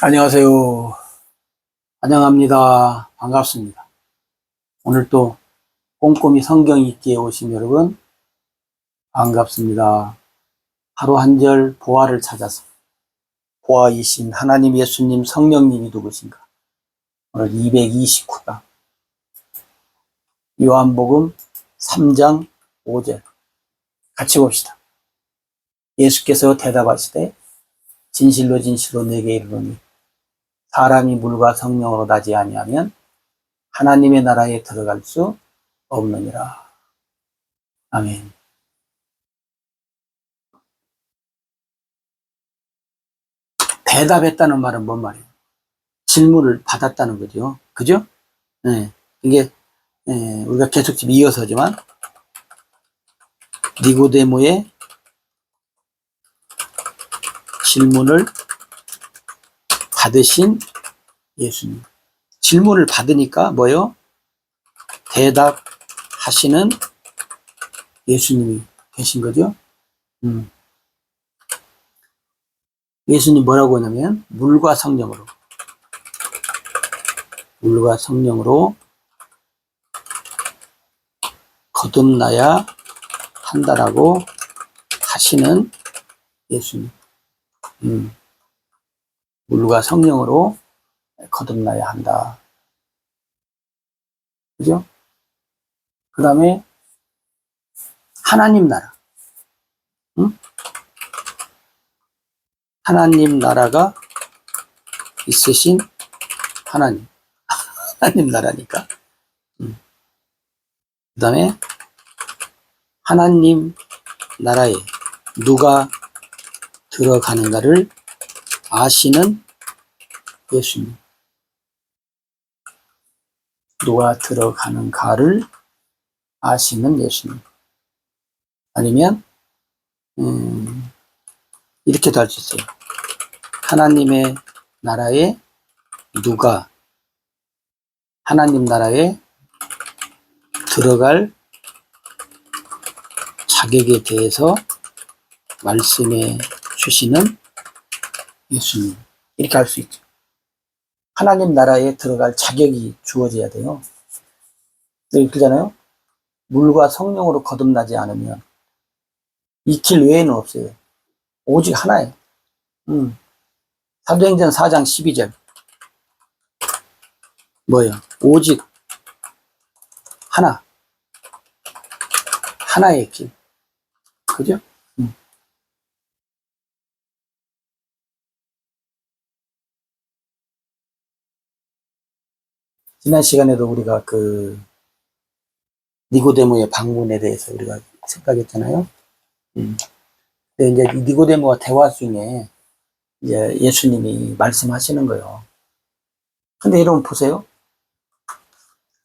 안녕하세요. 환영합니다. 반갑습니다. 오늘 또 꼼꼼히 성경 읽기에 오신 여러분 반갑습니다. 하루 한 절 보화를 찾아서 보화이신 하나님 예수님 성령님이 누구신가? 오늘 229강 요한복음 3장 5절 같이 봅시다. 예수께서 대답하시되 진실로 진실로 내게 이르노니 사람이 물과 성령으로 나지 아니하면 하나님의 나라에 들어갈 수 없느니라. 아멘. 대답했다는 말은 뭔 말이에요? 질문을 받았다는 거죠. 그죠? 네. 이게 우리가 계속 지금 이어서지만 니고데모의 질문을 받으신 예수님. 질문을 받으니까 뭐요? 대답하시는 예수님이 계신 거죠. 예수님 뭐라고 하냐면 물과 성령으로 거듭나야 한다라고 하시는 예수님. 물과 성령으로 거듭나야 한다. 그죠? 그 다음에 하나님 나라. 하나님 나라가 있으신 하나님. 하나님 나라니까. 그 다음에 하나님 나라에 누가 들어가는가를 아시는 예수님. 누가 들어가는가를 아시는 예수님. 아니면 이렇게도 할 수 있어요. 하나님의 나라에 누가 하나님 나라에 들어갈 자격에 대해서 말씀해 주시는 예수님. 이렇게 할 수 있죠. 하나님 나라에 들어갈 자격이 주어져야 돼요. 그러잖아요. 물과 성령으로 거듭나지 않으면 이 길 외에는 없어요. 오직 하나예요. 사도행전 4장 12절 뭐예요? 오직 하나의 길. 그죠? 지난 시간에도 우리가 니고데모의 방문에 대해서 우리가 생각했잖아요. 근데 이제 니고데모와 대화 중에 이제 예수님이 말씀하시는 거예요. 근데 여러분 보세요.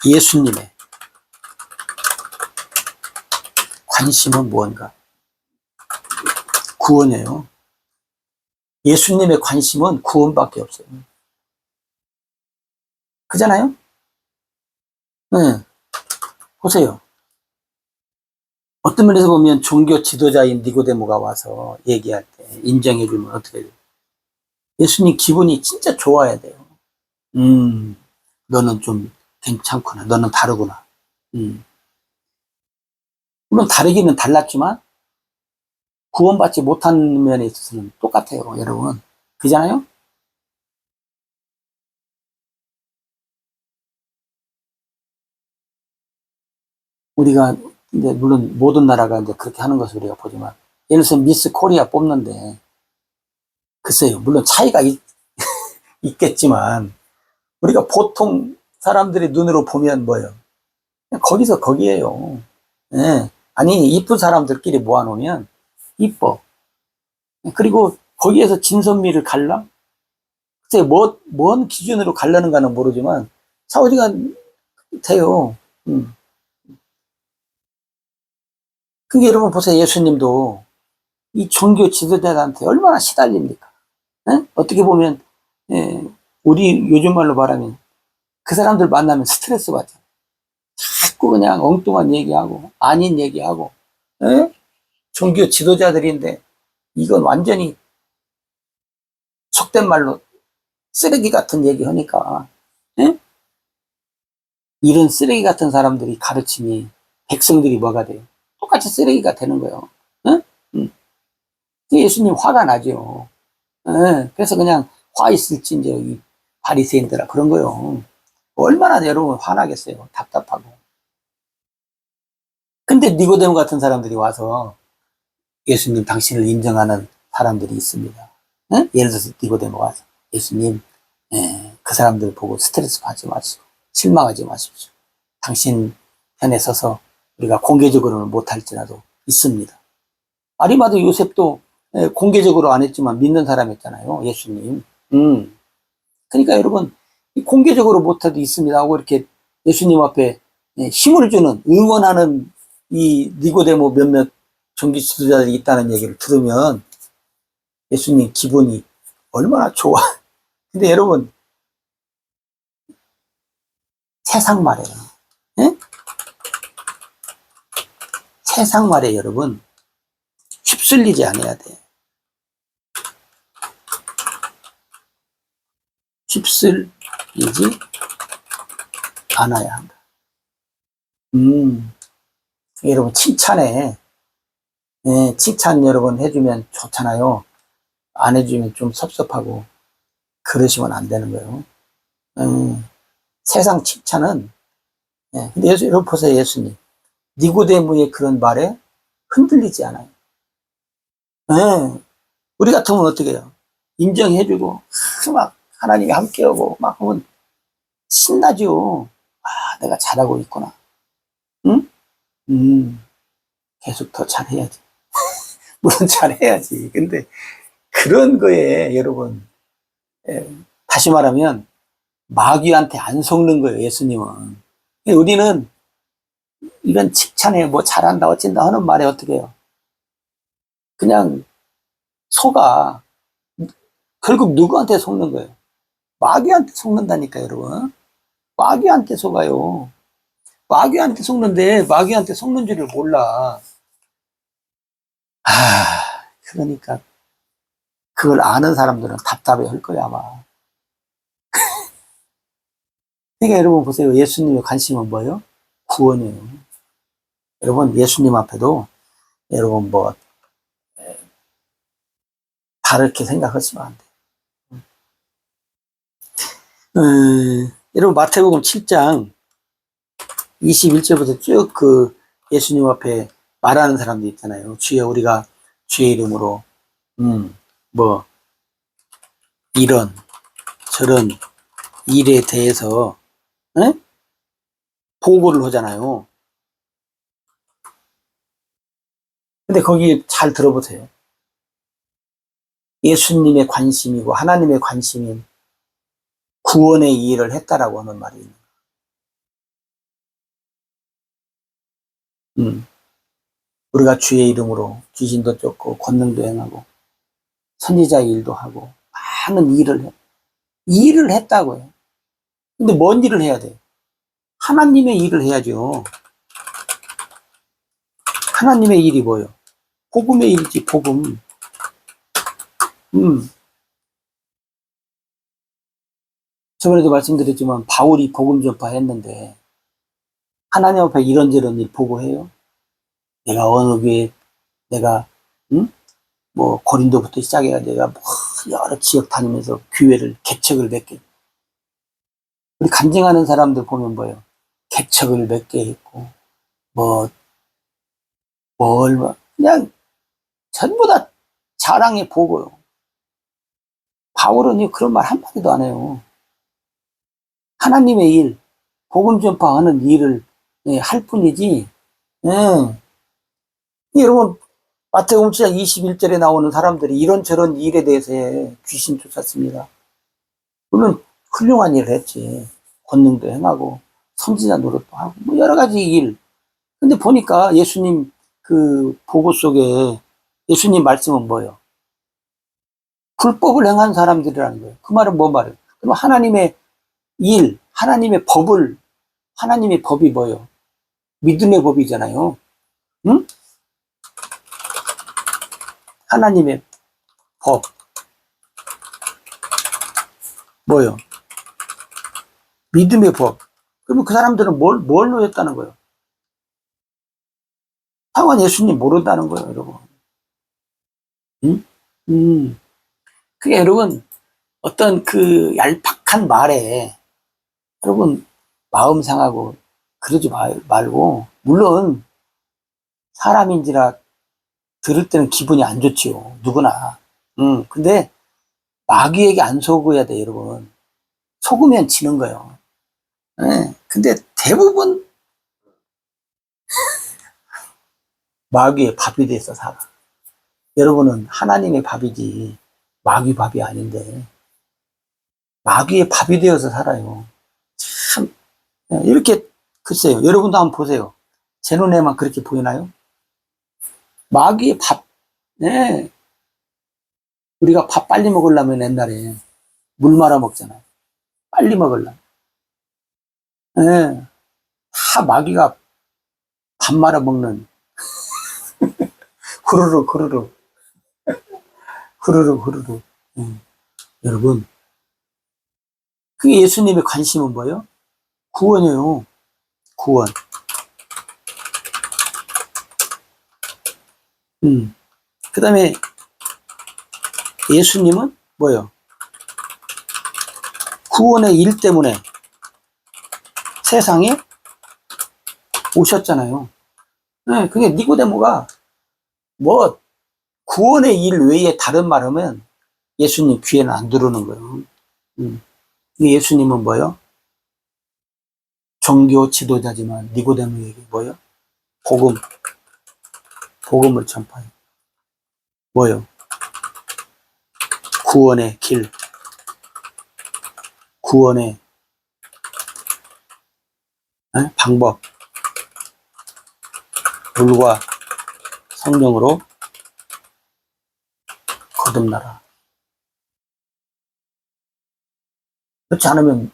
예수님의 관심은 무언가? 구원이에요. 예수님의 관심은 구원밖에 없어요. 그잖아요? 네. 보세요. 어떤 면에서 보면 종교 지도자인 니고데모가 와서 얘기할 때 인정해주면 어떻게 돼요? 예수님 기분이 진짜 좋아야 돼요. 너는 좀 괜찮구나. 너는 다르구나. 물론 다르기는 달랐지만 구원받지 못한 면에 있어서는 똑같아요, 여러분. 그잖아요? 우리가 이제 물론 모든 나라가 이제 그렇게 하는 것을 우리가 보지만 예를 들어서 미스 코리아 뽑는데 글쎄요, 물론 차이가 있겠지만 우리가 보통 사람들의 눈으로 보면 뭐예요? 그냥 거기서 거기에요. 네. 아니 이쁜 사람들끼리 모아놓으면 이뻐. 그리고 거기에서 진선미를 갈라? 글쎄 뭔 기준으로 갈라는가는 모르지만 사우디가 돼요. 그게 여러분 보세요. 예수님도 이 종교 지도자들한테 얼마나 시달립니까? 에? 어떻게 보면 우리 요즘 말로 말하면 그 사람들 만나면 스트레스 받잖아. 자꾸 그냥 엉뚱한 얘기하고 아닌 얘기하고 에? 종교 지도자들인데 이건 완전히 속된 말로 쓰레기 같은 얘기 하니까. 예? 이런 쓰레기 같은 사람들이 가르치니 백성들이 뭐가 돼요? 똑같이 쓰레기가 되는 거예요. 예? 예수님 화가 나죠. 예, 그래서 그냥 화 있을진저 이 바리새인들아 그런 거요. 얼마나 여러분 화나겠어요. 답답하고. 근데 니고데모 같은 사람들이 와서 예수님 당신을 인정하는 사람들이 있습니다. 예? 예를 들어서 니고데모가 와서 예수님, 그 사람들 보고 스트레스 받지 마시고 실망하지 마십시오. 당신 편에 서서 우리가 공개적으로는 못할지라도 있습니다. 아리마도 요셉도 공개적으로 안 했지만 믿는 사람이었잖아요. 예수님. 그러니까 여러분 공개적으로 못해도 있습니다 하고 이렇게 예수님 앞에 힘을 주는 응원하는 이 니고데모 몇몇 종교 지도자들이 있다는 얘기를 들으면 예수님 기분이 얼마나 좋아. 근데 여러분 세상 말이에요. 예? 세상 말에 여러분 휩쓸리지 않아야 돼. 휩쓸리지 않아야 한다. 여러분 칭찬해. 칭찬 여러분 해주면 좋잖아요. 안 해주면 좀 섭섭하고 그러시면 안 되는 거예요. 세상 칭찬은 근데 여러분 보세요. 예수님 니고데모의 그런 말에 흔들리지 않아요. 우리 같으면 어떻게 해요? 인정해주고 막 하나님이 함께하고 막 하면 신나죠. 아, 내가 잘하고 있구나. 응? 계속 더 잘해야지. 물론 잘해야지. 근데 그런 거에 여러분 다시 말하면 마귀한테 안 속는 거예요. 예수님은. 우리는 이런 칭찬에 뭐 잘한다 어쩐다 하는 말에 어떻게 해요? 그냥 속아. 결국 누구한테 속는 거예요? 마귀한테 속는다니까 여러분. 마귀한테 속아요. 마귀한테 속는데 마귀한테 속는 줄을 몰라. 아, 그러니까 그걸 아는 사람들은 답답해 할 거야 아마. 그러니까 여러분 보세요. 예수님의 관심은 뭐예요? 구원이에요. 여러분 예수님 앞에도 여러분 뭐 다르게 생각하시면 안 돼요. 여러분 마태복음 7장 21절부터 쭉 그 예수님 앞에 말하는 사람들 있잖아요. 주여 우리가 주의 이름으로 뭐 이런 저런 일에 대해서 보고를 하잖아요. 근데 거기 잘 들어보세요. 예수님의 관심이고 하나님의 관심인 구원의 일을 했다라고 하는 말이 있는 거예요. 우리가 주의 이름으로 귀신도 쫓고 권능도 행하고 선지자의 일도 하고 많은 일을 했다고요. 근데 뭔 일을 해야 돼요? 하나님의 일을 해야죠. 하나님의 일이 뭐예요? 복음의 일이지, 복음. 저번에도 말씀드렸지만 바울이 복음 전파했는데 하나님 앞에 이런저런 일 보고해요. 내가 어느 교회 내가 뭐 고린도부터 시작해가 내가 뭐 여러 지역 다니면서 교회를 개척을 몇 개. 우리 간증하는 사람들 보면 뭐예요? 개척을 몇 개 했고 얼마 그냥 전부 다 자랑해 보고요. 바울은 그런 말 한마디도 안 해요. 하나님의 일, 복음 전파하는 일을 할 뿐이지. 여러분 마태복음 7장 21절에 나오는 사람들이 이런저런 일에 대해서 귀신 쫓았습니다. 물론 훌륭한 일을 했지. 권능도 행하고 선지자 노릇도 하고 뭐 여러 가지 일. 근데 보니까 예수님 그 보고 속에 예수님 말씀은 뭐예요? 불법을 행한 사람들이라는 거예요. 그 말은 뭐 말이에요? 그럼 하나님의 일, 하나님의 법이 뭐예요? 믿음의 법이잖아요. 응? 하나님의 법. 뭐요? 믿음의 법. 그러면 그 사람들은 뭘 놓였다는 거예요? 상원 예수님 모른다는 거예요, 여러분. 응? 그게 여러분, 어떤 그 얄팍한 말에, 여러분, 마음 상하고, 그러지 말고, 물론, 사람인지라 들을 때는 기분이 안 좋지요. 누구나. 근데, 마귀에게 안 속어야 돼, 여러분. 속으면 지는 거예요. 예. 근데 대부분, 마귀의 밥이 돼서 살아. 여러분은 하나님의 밥이지, 마귀 밥이 아닌데, 마귀의 밥이 되어서 살아요. 참, 이렇게, 글쎄요. 여러분도 한번 보세요. 제 눈에만 그렇게 보이나요? 마귀의 밥, 네. 우리가 밥 빨리 먹으려면 옛날에 물 말아 먹잖아요. 빨리 먹으려면. 네. 다 마귀가 밥 말아 먹는, 후루룩, 후루룩, 후루룩, 후루룩. 여러분, 그 예수님의 관심은 뭐예요? 구원이에요. 구원. 그 다음에 예수님은 뭐예요? 구원의 일 때문에 세상에 오셨잖아요. 네, 그게 니고데모가 뭐 구원의 일 외에 다른 말 하면 예수님 귀에는 안 들어오는 거예요. 예수님은 뭐예요? 종교 지도자지만 니고데모에게 뭐예요? 복음을 전파해요. 뭐예요? 구원의 길, 구원의 방법, 물과 성령으로 거듭나라. 그렇지 않으면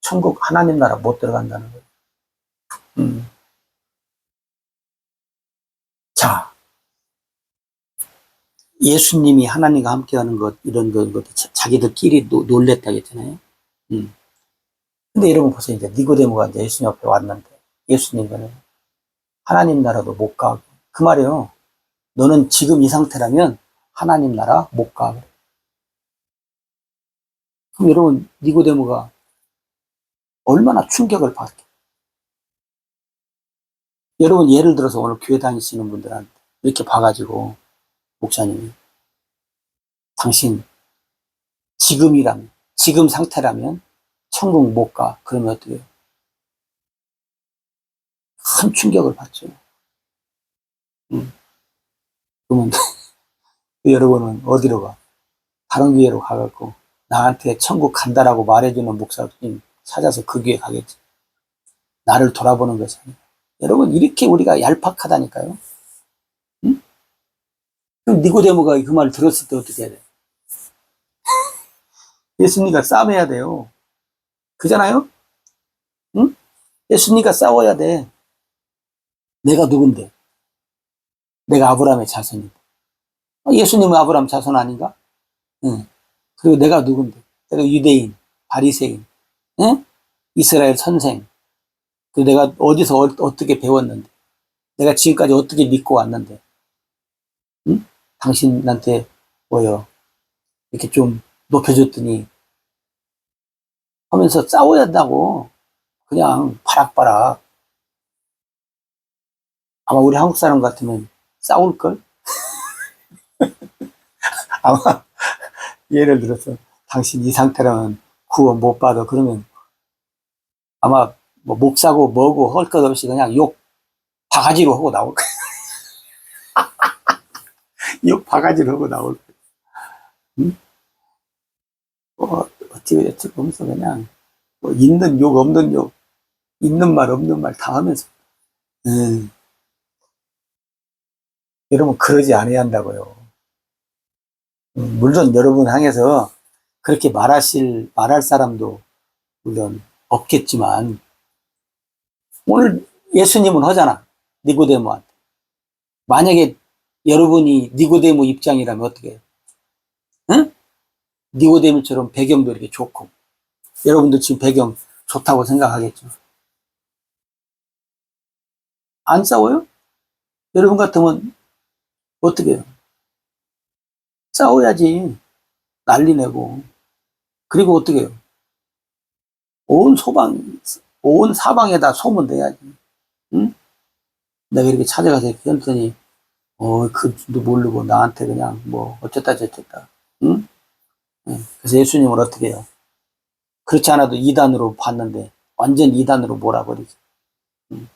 천국 하나님 나라 못 들어간다는 거예요. 자, 예수님이 하나님과 함께하는 것, 이런 것, 자기들끼리 놀랬다고 했잖아요. 근데 여러분 보세요. 이제 니고데모가 이제 예수님 앞에 왔는데, 예수님은 하나님 나라도 못 가. 그 말이에요. 너는 지금 이 상태라면 하나님 나라 못 가. 그럼 여러분, 니고데모가 얼마나 충격을 받게. 여러분, 예를 들어서 오늘 교회 다니시는 분들한테 이렇게 봐가지고, 목사님이, 당신, 지금 상태라면 천국 못 가. 그러면 어떻게 해요? 큰 충격을 받죠. 그러면 여러분은 어디로 가? 다른 교회로 가갖고 나한테 천국 간다라고 말해주는 목사님 찾아서 그 교회 가겠지. 나를 돌아보는 것이 아니라. 여러분, 이렇게 우리가 얄팍하다니까요. 응? 그럼 니고데모가 그 말을 들었을 때 어떻게 해야 돼? 예수님과 싸움해야 돼요. 그잖아요? 응? 예수님과 싸워야 돼. 내가 누군데? 내가 아브라함의 자손인데. 예수님은 아브라함 자손 아닌가? 응. 그리고 내가 누군데? 내가 유대인, 바리새인, 응? 이스라엘 선생. 그리고 내가 어디서 어떻게 배웠는데? 내가 지금까지 어떻게 믿고 왔는데? 응? 당신한테 뭐요? 이렇게 좀 높여줬더니 하면서 싸워야 한다고. 그냥 바락바락. 아마 우리 한국 사람 같으면 싸울걸? 아마 예를 들어서 당신 이 상태라면 구원 못 받아. 그러면 아마 뭐 목사고 뭐고 할 것 없이 그냥 욕 바가지로 하고 나올 거야. 욕 바가지로 하고 나올 거야. 응? 어찌 보면서 그냥 뭐 있는 욕 없는 욕, 있는 말 없는 말 다 하면서 여러분 그러지 않아야 한다고요. 물론 여러분 향해서 그렇게 말할 사람도 물론 없겠지만 오늘 예수님은 하잖아. 니고데모한테. 만약에 여러분이 니고데모 입장이라면 어떻게 해요? 응? 니고데모처럼 배경도 이렇게 좋고 여러분도 지금 배경 좋다고 생각하겠죠. 안 싸워요? 여러분 같으면 어떻게 해요? 싸워야지. 난리 내고. 그리고 어떻게 해요? 온 소방, 온 사방에다 소문 내야지. 응? 내가 이렇게 찾아가서 이렇게 했더니, 그도 모르고 나한테 그냥 뭐, 어쨌다 저쨌다. 응? 응. 그래서 예수님을 어떻게 해요? 그렇지 않아도 이단으로 봤는데, 완전 이단으로 몰아버리지. 응.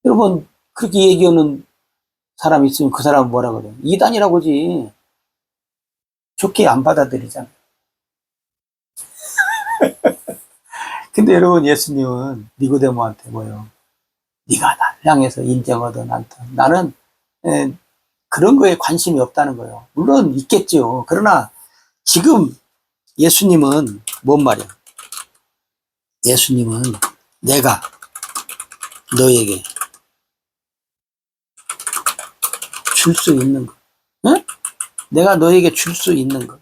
여러분, 그렇게 얘기하는 사람이 있으면 그 사람은 뭐라 그래요? 이단이라고 하지. 좋게 안 받아들이잖아. 근데 여러분, 예수님은 니고데모한테 뭐요? 네가 나를 향해서 인정하든 않든 나는 그런 거에 관심이 없다는 거예요. 물론 있겠죠. 그러나 지금 예수님은 뭔 말이야? 예수님은 내가 너에게 줄 수 있는 것, 응? 내가 너에게 줄 수 있는 것,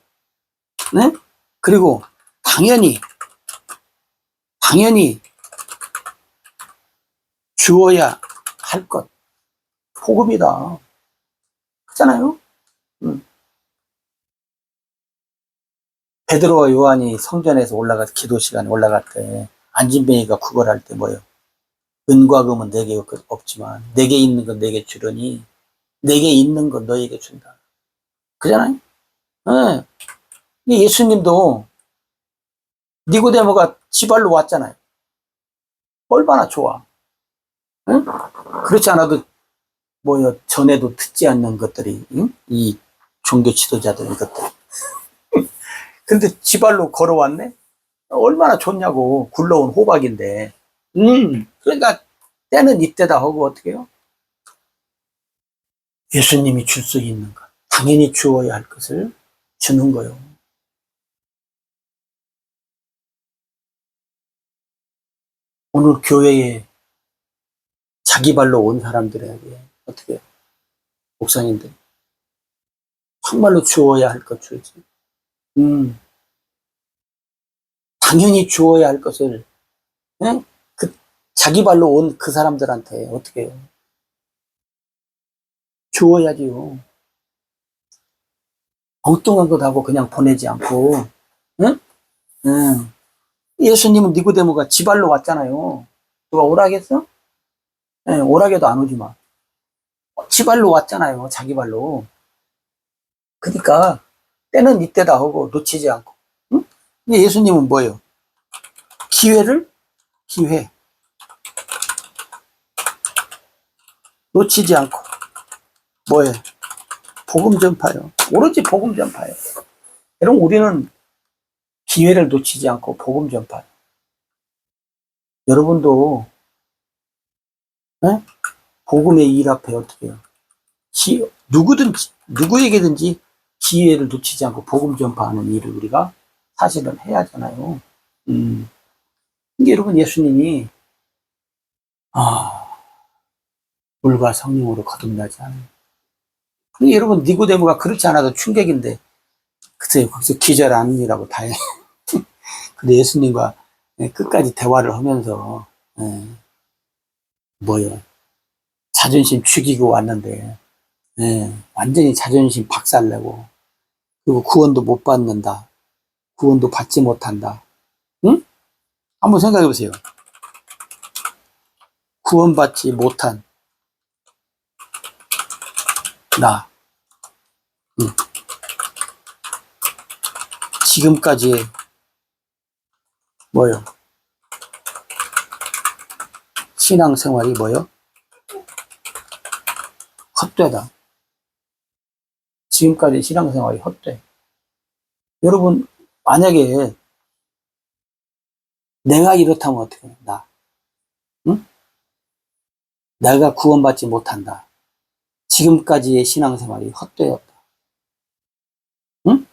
네? 그리고 당연히 주어야 할 것, 복음이다. 그렇잖아요? 응. 베드로와 요한이 성전에서 기도 시간에 올라갈 때 안진뱅이가 구걸할 때 뭐예요? 은과 금은 내게 없지만 내게 있는 건 내게 주려니 내게 있는 건 너에게 준다. 그잖아요? 네. 예수님도 니고데모가 지발로 왔잖아요. 얼마나 좋아. 응? 그렇지 않아도 뭐요 전에도 듣지 않는 것들이 응? 이 종교 지도자들 이것들. 근데 지발로 걸어왔네. 얼마나 좋냐고. 굴러온 호박인데. 그러니까 때는 이때다 하고 어떻게 해요? 예수님이 줄 수 있는 것, 당연히 주어야 할 것을 주는 거예요. 오늘 교회에 자기 발로 온 사람들에게 어떻게 해요? 목사님들 정말로 주어야 할 것 주지. 음, 당연히 주어야 할 것을 예? 그 자기 발로 온 그 사람들한테 어떻게 해요? 주어야지요. 엉뚱한 것 하고 그냥 보내지 않고. 응? 응. 예수님은 니고데모가 지 발로 왔잖아요. 누가 오라겠어? 예, 오라게도 안 오지만 지 발로 왔잖아요. 자기 발로. 그러니까 때는 이때다 하고 놓치지 않고. 응? 근데 예수님은 뭐예요? 기회 놓치지 않고 뭐예요? 복음 전파요. 오로지 복음 전파요. 여러분 우리는 기회를 놓치지 않고 복음 전파. 여러분도 에? 복음의 일 앞에 어떻게 해요? 누구에게든지 기회를 놓치지 않고 복음 전파하는 일을 우리가 사실은 해야 하잖아요. 근데 여러분 예수님이 아, 물과 성령으로 거듭나지 않아요. 근데 여러분 니고데모가 그렇지 않아도 충격인데 글쎄요 거기서 기절 아니라고 다행히 근데 예수님과 끝까지 대화를 하면서 뭐요 자존심 죽이고 왔는데 완전히 자존심 박살내고 그리고 구원도 못 받는다. 구원도 받지 못한다. 응? 한번 생각해 보세요. 구원받지 못한 나. 응. 지금까지의 뭐요? 신앙생활이 뭐요? 헛되다. 지금까지 신앙생활이 헛돼. 여러분 만약에 내가 이렇다면 어떻게 해? 응? 내가 구원받지 못한다. 지금까지의 신앙생활이 헛되었다. 응?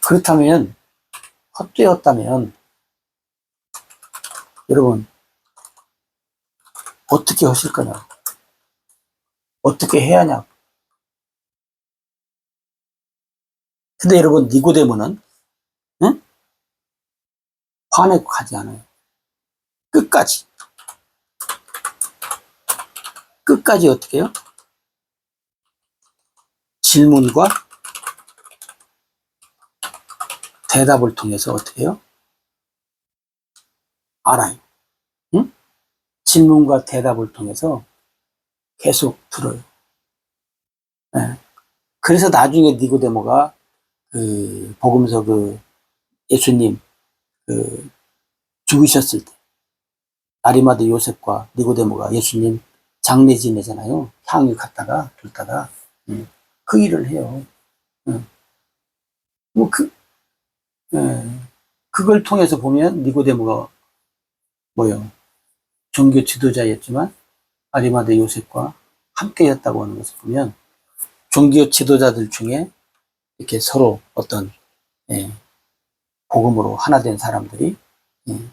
그렇다면 헛되었다면 여러분 어떻게 하실 거냐? 어떻게 해야 하냐? 근데 여러분 니고데모는 응? 화내고 가지 않아요. 끝까지. 끝까지 어떻게 해요? 질문과 대답을 통해서 어떻게 해요? 알아요. 응? 질문과 대답을 통해서 계속 들어요. 예. 그래서 나중에 니고데모가 복음서 예수님 죽으셨을 때 아리마대 요셉과 니고데모가 예수님 장례 지내잖아요. 향유 갖다가 줬다가 그 일을 해요. 뭐 예. 그걸 통해서 보면 니고데모가 뭐요? 종교 지도자였지만 아리마대 요셉과 함께였다고 하는 것을 보면 종교 지도자들 중에 이렇게 서로 어떤 예, 복음으로 하나 된 사람들이 예,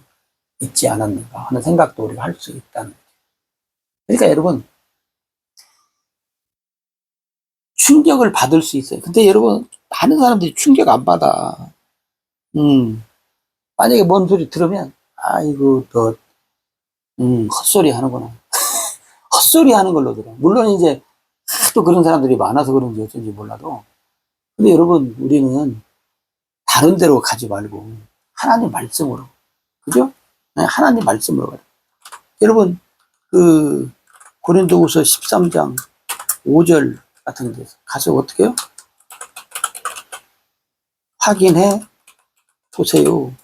있지 않았는가 하는 생각도 우리가 할 수 있다는 거죠. 그러니까 여러분 충격을 받을 수 있어요. 근데 여러분 많은 사람들이 충격 안 받아. 만약에 뭔 소리 들으면 아이고 너 헛소리 하는구나. 헛소리 하는 걸로 들어. 물론 이제 또 그런 사람들이 많아서 그런지 어쩐지 몰라도 근데 여러분 우리는 다른 데로 가지 말고 하나님 말씀으로 그죠? 네, 하나님 말씀으로 가요. 여러분 고린도후서 13장 5절 같은 데서 가서 어떻게 해요? 확인해 보세요.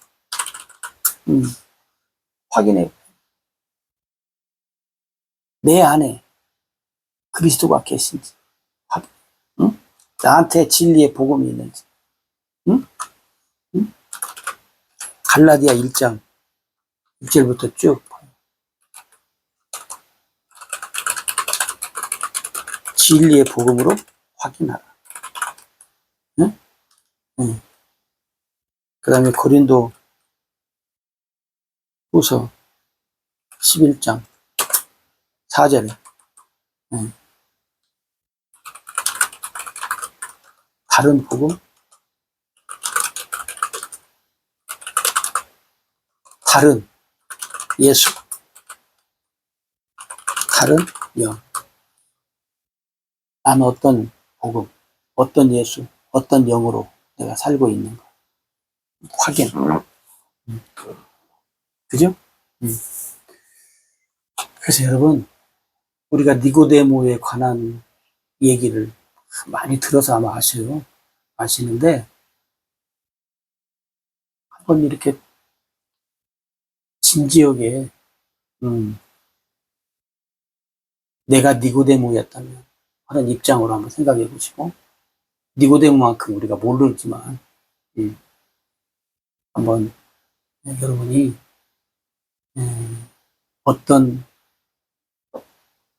확인해. 내 안에 그리스도가 계신지, 응? 나한테 진리의 복음이 있는지, 응? 응? 갈라디아 1장 6절부터 쭉 진리의 복음으로 확인하라. 응? 응. 그 다음에 고린도 후서 11장 4절에 응. 다른 복음, 다른 예수, 다른 영. 나는 어떤 복음, 어떤 예수, 어떤 영으로 내가 살고 있는가. 확인. 그죠? 그래서 여러분, 우리가 니고데모에 관한 얘기를 많이 들어서 아마 아시는데, 한번 이렇게 진지하게, 내가 니고데모였다면 하는 입장으로 한번 생각해 보시고, 니고데모만큼 우리가 모르지만, 한번 여러분이 어떤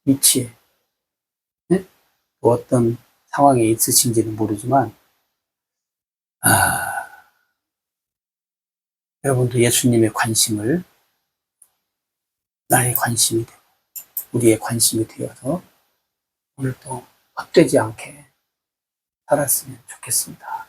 위치에, 어떤 상황에 있으신지는 모르지만, 여러분도 예수님의 관심을 나의 관심이 되고, 우리의 관심이 되어서 오늘도 헛되지 않게 살았으면 좋겠습니다.